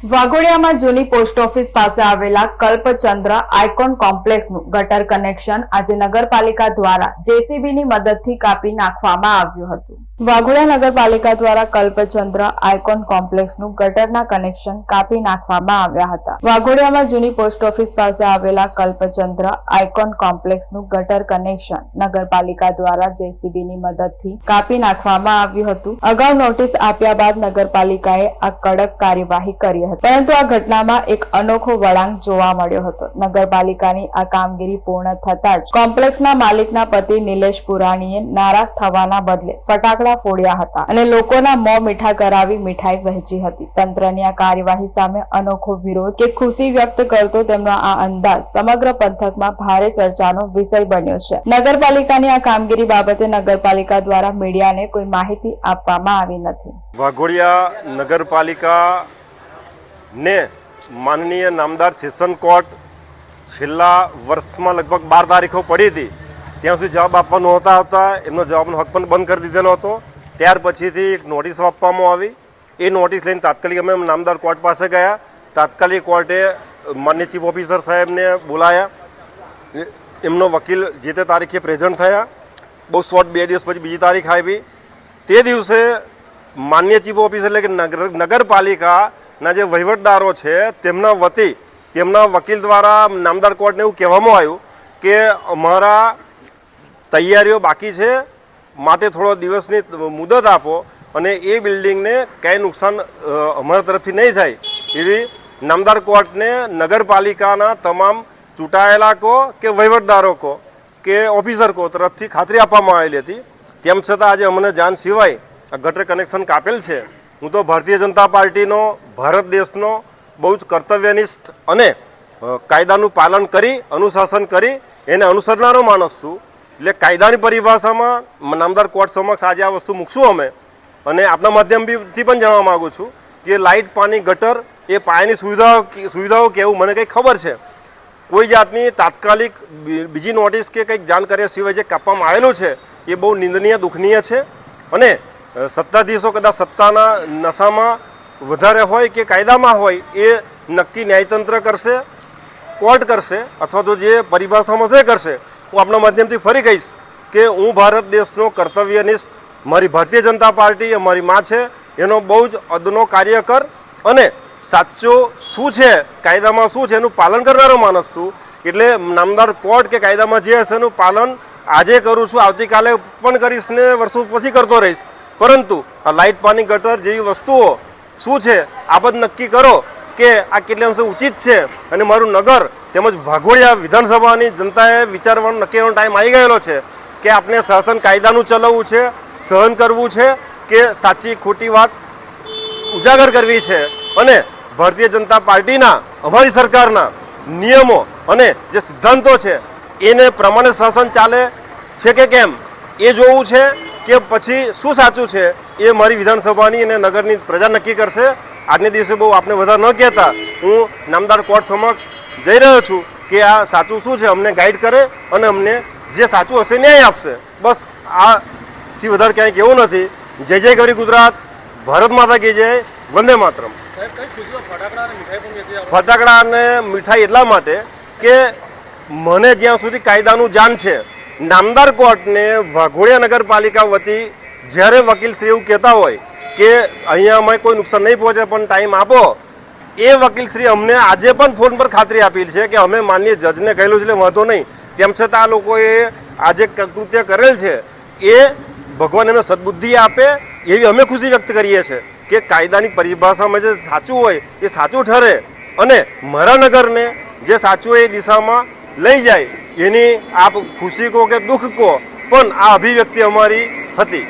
વાઘોડિયામાં જૂની post office પાસે આવેલા કલ્પચંદ્ર આઇકોન કોમ્પ્લેક્સનું ગટર કનેક્શન આજે નગરપાલિકા દ્વારા જેસીબીની મદદથી કાપી નાખવામાં આવ્યું હતું। વાઘોડિયા નગરપાલિકા દ્વારા કલ્પચંદ્ર આઇકોન કોમ્પ્લેક્સનું ગટરના કનેક્શન કાપી નાખવામાં આવ્યા હતા। વાઘોડિયામાં જૂની પોસ્ટ ઓફિસ પાસે આવેલા કલ્પચંદ્ર આઇકોન કોમ્પ્લેક્સનું ગટર કનેક્શન નગરપાલિકા દ્વારા જેસીબીની મદદથી કાપી નાખવામાં આવ્યું હતું। અગાઉ નોટિસ આપ્યા બાદ નગરપાલિકાએ આ કડક કાર્યવાહી કરી, પરંતુ આ ઘટનામાં એક અનોખો વળાંક જોવા મળ્યો હતો। નગરપાલિકાની આ કામગીરી પૂર્ણ થતા જ કોમ્પ્લેક્સના માલિકના પતિ નિલેશ પુરાણીએ નારાજ થવાના બદલે ફટાકડા ફોડ્યા હતા અને લોકોના મોં મીઠા કરાવી મીઠાઈ વહેંચી હતી। તંત્રની આ કાર્યવાહી સામે અનોખો વિરોધ કે ખુશી વ્યક્ત કરતો તેમનો આ અંદાજ સમગ્ર પંથકમાં ભારે ચર્ચાનો વિષય બન્યો છે। નગરપાલિકાની આ કામગીરી બાબતે નગરપાલિકા દ્વારા મીડિયાને કોઈ માહિતી આપવામાં આવી નથી। વાઘોડિયા નગરપાલિકા ने माननीय नामदार सेशन कोर्ट छेल्ला वर्षમાં લગભગ 12 તારીખો પડી હતી ત્યાં સુધી જવાબ આપવાનો હતા એમનો જવાબનો હક પણ બંધ કરી દીધેલો હતો। ત્યાર પછીથી એક નોટિસ આપવામાં આવી। એ નોટિસ લઈને તાત્કાલિક અમે નામદાર કોર્ટ પાસે ગયા। તાત્કાલિક કોર્ટે માન્ય ચીફ ઓફિસર સાહેબને બોલાયા। એમનો વકીલ જે તે તારીખે પ્રેઝન્ટ થયા। બહુ શોર્ટ 2 દિવસ પછી બીજી તારીખ આવી। તે દિવસે માન્ય ચીફ ઓફિસર એટલે કે નગરપાલિકા ના જે વહીવટદારો છે તેમના વતી તેમના વકીલ દ્વારા નામદાર કોર્ટને એવું કહેવામાં આવ્યું કે અમારા તૈયારીઓ બાકી છે, માટે થોડો દિવસની મુદત આપો અને એ બિલ્ડિંગને કાંઈ નુકસાન અમારા તરફથી નહીં થાય એવી નામદાર કોર્ટને નગરપાલિકાના તમામ ચૂંટાયેલા કો કે વહીવટદારો કો કે ઓફિસર કો તરફથી ખાતરી આપવામાં આવેલી હતી। તેમ છતાં આજે અમને જાણ સિવાય આ ગટર કનેક્શન કાપેલ છે। હું તો ભારતીય જનતા પાર્ટીનો ભારત દેશનો બહુ જ કર્તવ્યનિષ્ઠ અને કાયદાનું પાલન કરી અનુશાસન કરી એને અનુસરનારો માણસ છું। એટલે કાયદાની પરિભાષામાં નામદાર કોર્ટ સમક્ષ આજે આ વસ્તુ મૂકશું અમે। અને આપના માધ્યમથી પણ જાણવા માગું છું કે લાઇટ, પાણી, ગટર એ પાયાની સુવિધાઓ કેવું મને કંઈ ખબર છે। કોઈ જાતની તાત્કાલિક બીજી નોટિસ કે કંઈક જાણ કર્યા સિવાય જે કાપવામાં આવેલું છે એ બહુ નિંદનીય, દુઃખનીય છે। અને સત્તાધીશો કદાચ સત્તાના નશામાં વધારે હોય કે કાયદામાં હોય એ નક્કી ન્યાયતંત્ર કરશે, કોર્ટ કરશે, અથવા તો જે પરિભાષામાં છે કરશે। હું આપણા માધ્યમથી ફરી કહીશ કે હું ભારત દેશનો કર્તવ્યનિષ્ઠ, મારી ભારતીય જનતા પાર્ટી અમારી માં છે એનો બહુ જ અદનો કાર્યકર અને સાચું શું છે કાયદામાં શું છે એનું પાલન કરનારો માણસ છું। એટલે નામદાર કોર્ટ કે કાયદામાં જે હશે એનું પાલન આજે કરું છું, આવતીકાલે પણ કરીશ ને વર્ષો પછી કરતો રહીશ। પરંતુ આ લાઇટ, પાણી, ગટર જેવી વસ્તુઓ શું છે આ બધું નક્કી કરો કે આ કેટલી અંશે ઉચિત છે। અને મારું નગર તેમજ વાઘોડિયા વિધાનસભાની જનતાએ વિચારવાનો નક્કી કરવાનો ટાઈમ આવી ગયેલો છે કે આપણે શાસન કાયદાનું ચલાવવું છે, સહન કરવું છે કે સાચી ખોટી વાત ઉજાગર કરવી છે। અને ભારતીય જનતા પાર્ટીના, અમારી સરકારના નિયમો અને જે સિદ્ધાંતો છે એને પ્રમાણે શાસન ચાલે છે કે કેમ એ જોવું છે કે પછી શું સાચું છે એ મારી વિધાનસભાની અને નગરની પ્રજા નક્કી કરશે। આજને દિવસે બહુ આપને વધારે ન કહેતા હું નામદાર કોર્ટ સમક્ષ જઈ રહ્યો છું કે આ સાચું શું છે અમને ગાઈડ કરે અને અમને જે સાચું હશે ન્યાય આપશે। બસ આથી વધારે ક્યાંય કેવું નથી। જય જય ગરી ગુજરાત, ભારત માતા કી જય, વંદે માતરમ। ફટાકડા અને મીઠાઈ એટલા માટે કે મને જ્યાં સુધી કાયદાનું જાણ છે, નામદાર કોર્ટને વાઘોડિયા નગરપાલિકા વતી જ્યારે વકીલશ્રી એવું કહેતા હોય કે અહીંયા અમે કોઈ નુકસાન નહીં પહોંચે પણ ટાઈમ આપો, એ વકીલશ્રી અમને આજે પણ ફોન પર ખાતરી આપેલી છે કે અમે માનનીય જજને કહેલું છે એટલે વાંધો નહીં। તેમ છતાં આ લોકોએ આજે કૃત્ય કરેલ છે એ ભગવાન એમને સદબુદ્ધિ આપે એવી અમે ખુશી વ્યક્ત કરીએ છીએ કે કાયદાની પરિભાષામાં જે સાચું હોય એ સાચું ઠરે અને મારા નગરને જે સાચું એ દિશામાં લઈ જાય। એની આપ ખુશી કહો કે દુઃખ કહો પણ આ અભિવ્યક્તિ અમારી હતી।